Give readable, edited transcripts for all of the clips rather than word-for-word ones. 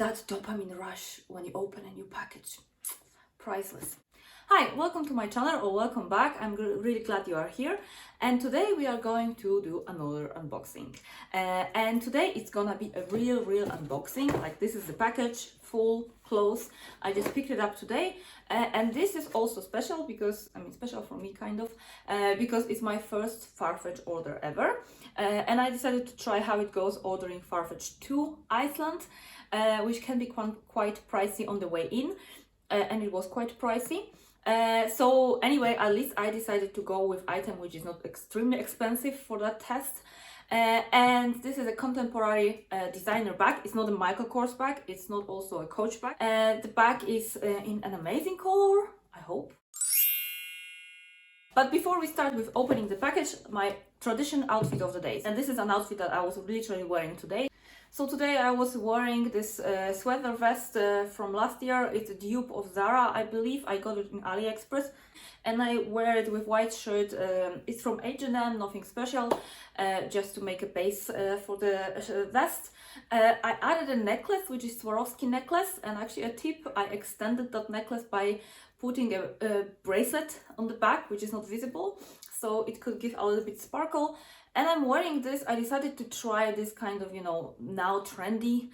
that dopamine rush when you open a new package. Priceless. Hi, welcome to my channel, or welcome back. I'm really glad you are here. And today we are going to do another unboxing. And today it's gonna be a real unboxing. Like, this is the package, full, close. I just picked it up today. And this is also special because, special for me kind of, because it's my first Farfech order ever. And I decided to try how it goes ordering Farfech to Iceland, which can be quite pricey on the way in. And it was quite pricey. So anyway, at least I decided to go with item which is not extremely expensive for that test. And this is a contemporary designer bag. It's not a Michael Kors bag. It's not also a Coach bag. The bag is in an amazing color, I hope. But before we start with opening the package, my tradition outfit of the day. And this is an outfit that I was literally wearing today. So today I was wearing this sweater vest from last year. It's a dupe of Zara, I believe. I got it in AliExpress. And I wear it with white shirt. It's from H&M, nothing special, just to make a base for the vest. I added a necklace, which is Swarovski necklace. And actually a tip, I extended that necklace by putting a bracelet on the back, which is not visible. So it could give a little bit sparkle. And I'm wearing this. I decided to try this kind of, now trendy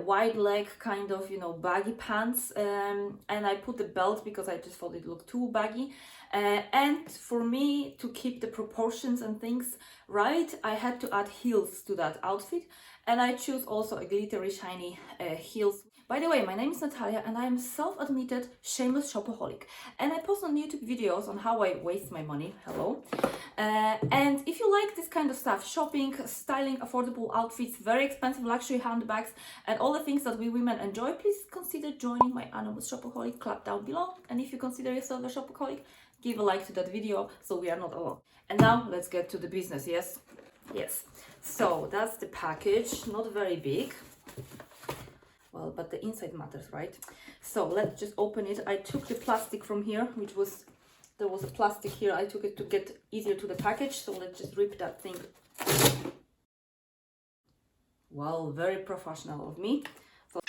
wide leg kind of, baggy pants. And I put the belt because I just thought it looked too baggy. And for me to keep the proportions and things right, I had to add heels to that outfit. And I choose also a glittery, shiny heels. By the way, my name is Natalia and I am self-admitted shameless shopaholic. And I post on YouTube videos on how I waste my money. Hello. And if you like this kind of stuff, shopping, styling, affordable outfits, very expensive luxury handbags, and all the things that we women enjoy, please consider joining my Anonymous Shopaholic Club down below. And if you consider yourself a shopaholic, give a like to that video so we are not alone. And now let's get to the business, yes? Yes. So that's the package, not very big. Well, but the inside matters, right? So let's just open it. I took the plastic from here, there was a plastic here. I took it to get easier to the package. So let's just rip that thing. Wow, very professional of me. So,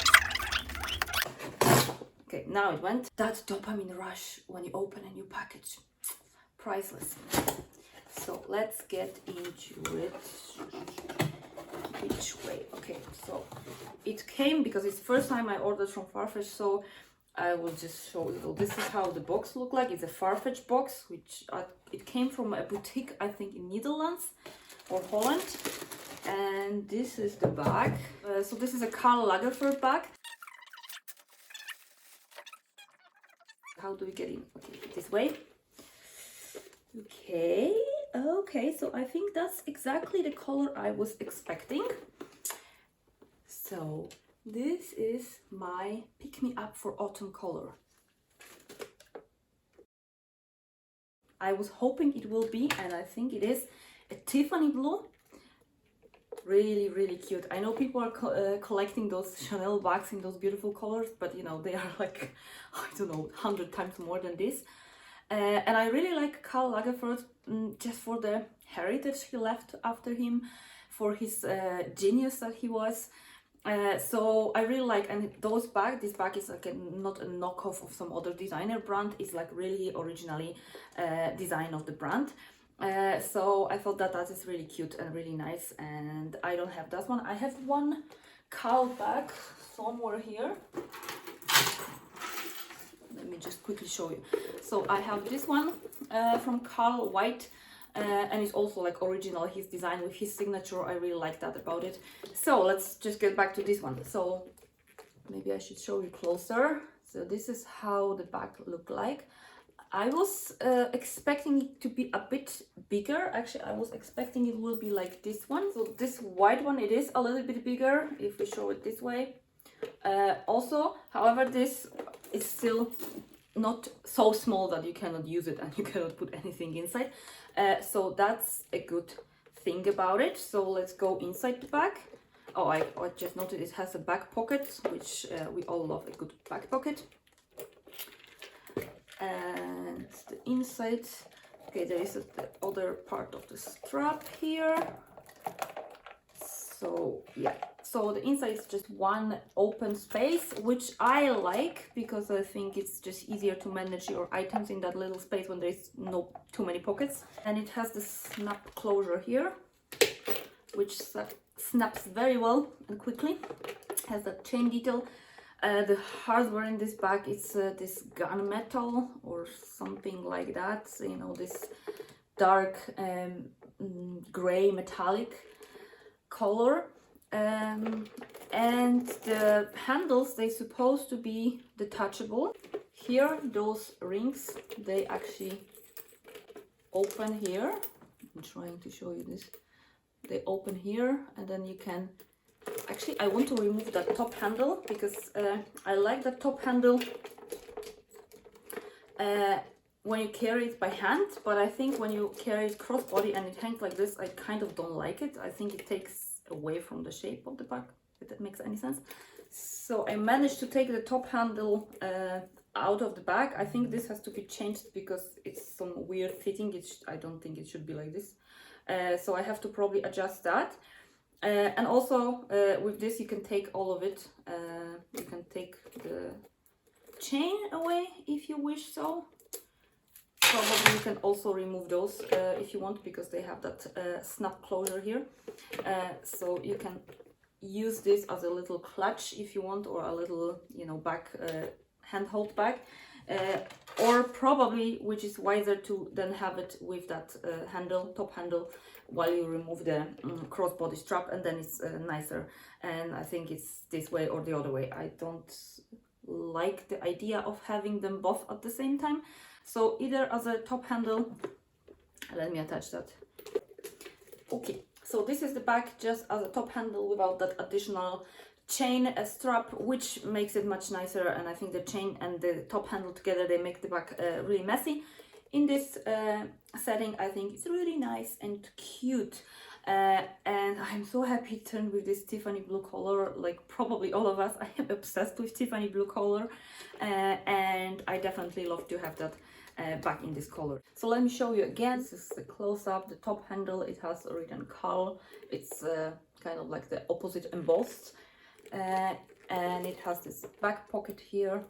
okay, now it went. That dopamine rush when you open a new package. Priceless. So let's get into it. Which way? Okay, so it came because it's the first time I ordered from Farfech, so I will just show you. So this is how the box looked like. It's a Farfech box, which it came from a boutique, I think, in Netherlands or Holland. And this is the bag. So this is a Karl Lagerfeld bag. How do we get in? Okay, this way. Okay, so I think that's exactly the color I was expecting. So this is my pick-me-up for autumn color. I was hoping it will be, and I think it is, a Tiffany blue. Really cute. I know people are collecting those Chanel bags in those beautiful colors, but they are like, I don't know, 100 times more than this. And I really like Karl Lagerfeld just for the heritage he left after him, for his genius that he was. So I really like, and this bag is like not a knockoff of some other designer brand. It's like really originally design of the brand. So I thought that is really cute and really nice. And I don't have that one. I have one Karl bag somewhere here. Let me just quickly show you. So I have this one from Karl White, and it's also like original, his design with his signature. I really like that about it. So let's just get back to this one. So maybe I should show you closer. So this is how the bag looked like. I was expecting it to be a bit bigger. Actually, I was expecting it will be like this one. So this white one, it is a little bit bigger if we show it this way. Also, however, this is still not so small that you cannot use it and you cannot put anything inside. So that's a good thing about it. So let's go inside the bag. Oh, I just noticed it has a back pocket, which we all love a good back pocket. And the inside, okay, there is the other part of the strap here. So yeah, so the inside is just one open space, which I like because I think it's just easier to manage your items in that little space when there's no too many pockets. And it has this snap closure here, which snaps very well and quickly. Has that chain detail. The hardware in this bag is this gunmetal or something like that, you know, this dark gray metallic color. And the handles, they're supposed to be detachable. Here, those rings, they actually open here. I'm trying to show you this. They open here, and then you can actually, I want to remove that top handle because I like the top handle when you carry it by hand, but I think when you carry it crossbody and it hangs like this, I kind of don't like it. I think it takes away from the shape of the bag, if that makes any sense. So I managed to take the top handle out of the bag. I think this has to be changed because it's some weird fitting. I don't think it should be like this. So I have to probably adjust that. And also with this you can take all of it. You can take the chain away if you wish so. Probably you can also remove those if you want, because they have that snap closure here. So you can use this as a little clutch if you want, or a little, you know, bag, handhold bag. Or probably, which is wiser, to then have it with that handle, top handle, while you remove the crossbody strap, and then it's nicer. And I think it's this way or the other way. I don't like the idea of having them both at the same time. So either as a top handle, let me attach that. Okay, so this is the bag just as a top handle without that additional chain strap, which makes it much nicer. And I think the chain and the top handle together, they make the bag really messy. In this setting, I think it's really nice and cute. And I'm so happy it turned with this Tiffany blue color. Like probably all of us, I am obsessed with Tiffany blue color. And I definitely love to have that back in this color. So let me show you again. This is the close-up. The top handle, it has written Karl. It's kind of like the opposite embossed. And it has this back pocket here.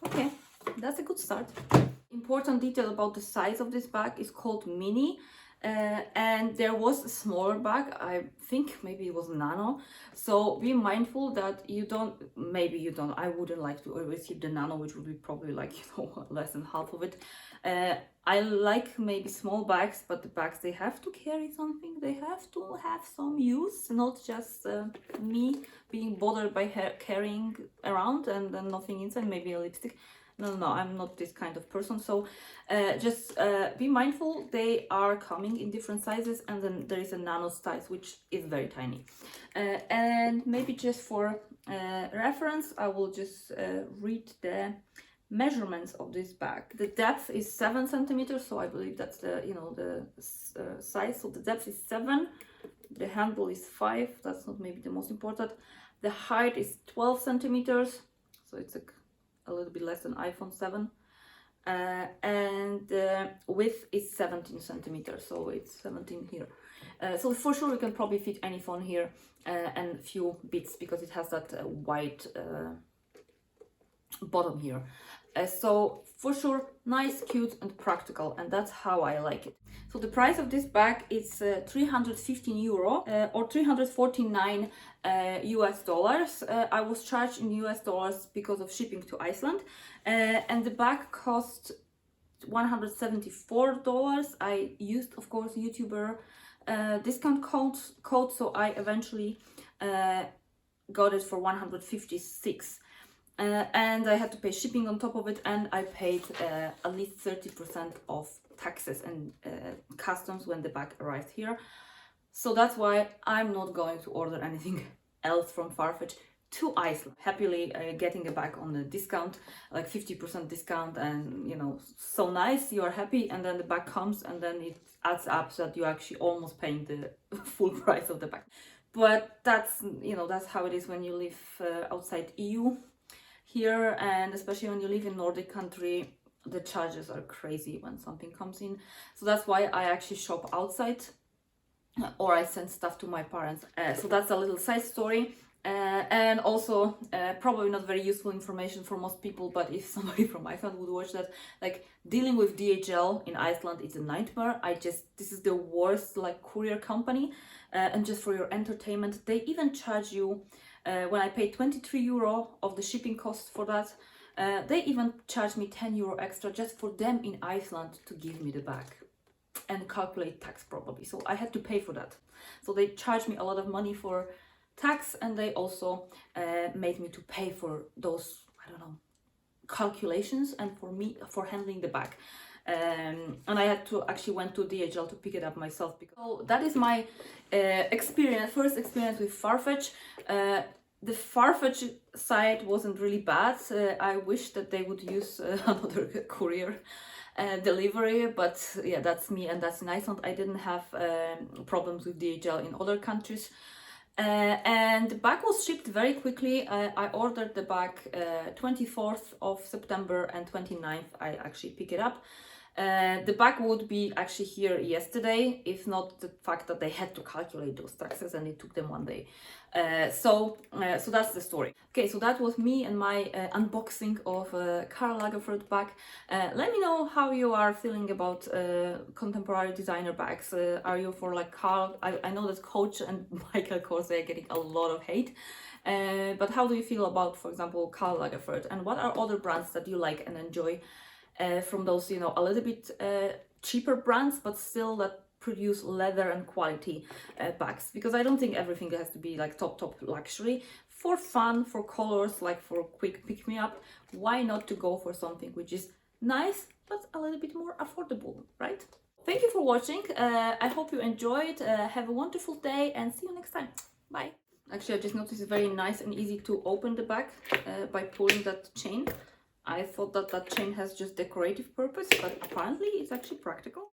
Okay, that's a good start. Important detail about the size of this bag is called mini. And there was a smaller bag, I think maybe it was nano. So be mindful that I wouldn't like to receive the nano, which would be probably like, you know, less than half of it. I like maybe small bags, but the bags, they have to carry something. They have to have some use, not just me being bothered by carrying around and then nothing inside, maybe a lipstick. No, I'm not this kind of person. So just be mindful. They are coming in different sizes, and then there is a nano size, which is very tiny. And maybe just for reference, I will just read the measurements of this bag. The depth is 7 centimeters, so I believe that's the, you know, the size. So the depth is 7, the handle is 5. That's not maybe the most important. The height is 12 centimeters, so it's a little bit less than iPhone 7, and width is 17 centimeters, so it's 17 here. So for sure you can probably fit any phone here and few bits, because it has that white bottom here. So for sure, nice, cute and practical, and that's how I like it. So the price of this bag is 315 euro or 349 US dollars. I was charged in US dollars because of shipping to Iceland, and the bag cost $174. I used, of course, YouTuber discount code, so I eventually got it for 156. And I had to pay shipping on top of it, and I paid at least 30% of taxes and customs when the bag arrived here. So that's why I'm not going to order anything else from Farfech to Iceland. Happily getting a bag on a discount, like 50% discount, and you know, so nice, you are happy, and then the bag comes, and then it adds up so that you're actually almost paying the full price of the bag. But that's, you know, that's how it is when you live outside EU. Here, and especially when you live in Nordic country, the charges are crazy when something comes in. So that's why I actually shop outside, or I send stuff to my parents. So that's a little side story. And also probably not very useful information for most people, but if somebody from Iceland would watch that, like dealing with DHL in Iceland is a nightmare. This is the worst like courier company. And just for your entertainment, they even charge you, when I paid 23 euro of the shipping cost for that, they even charged me 10 euro extra just for them in Iceland to give me the bag and calculate tax probably. So I had to pay for that. So they charged me a lot of money for tax, and they also made me to pay for those, I don't know, calculations, and for me for handling the bag. And I had to actually went to DHL to pick it up myself. So that is my first experience with Farfech. The Farfetch site wasn't really bad. I wish that they would use another courier delivery, but yeah, that's me, and that's in Iceland. I didn't have problems with DHL in other countries. And the bag was shipped very quickly. I ordered the bag 24th of September, and 29th I actually pick it up. The bag would be actually here yesterday, if not the fact that they had to calculate those taxes and it took them one day. So that's the story. Okay, so that was me and my unboxing of Karl Lagerfeld bag. Let me know how you are feeling about contemporary designer bags. Are you for like Karl? I know that Coach and Michael Kors, they are getting a lot of hate. But how do you feel about, for example, Karl Lagerfeld? And what are other brands that you like and enjoy from those, you know, a little bit cheaper brands, but still that produce leather and quality bags? Because I don't think everything has to be like top luxury. For fun, for colors, like for a quick pick-me-up, why not to go for something which is nice but a little bit more affordable, right? Thank you for watching. I hope you enjoyed. Have a wonderful day and see you next time. Bye. Actually, I just noticed it's very nice and easy to open the bag by pulling that chain. I thought that chain has just decorative purpose, but apparently it's actually practical.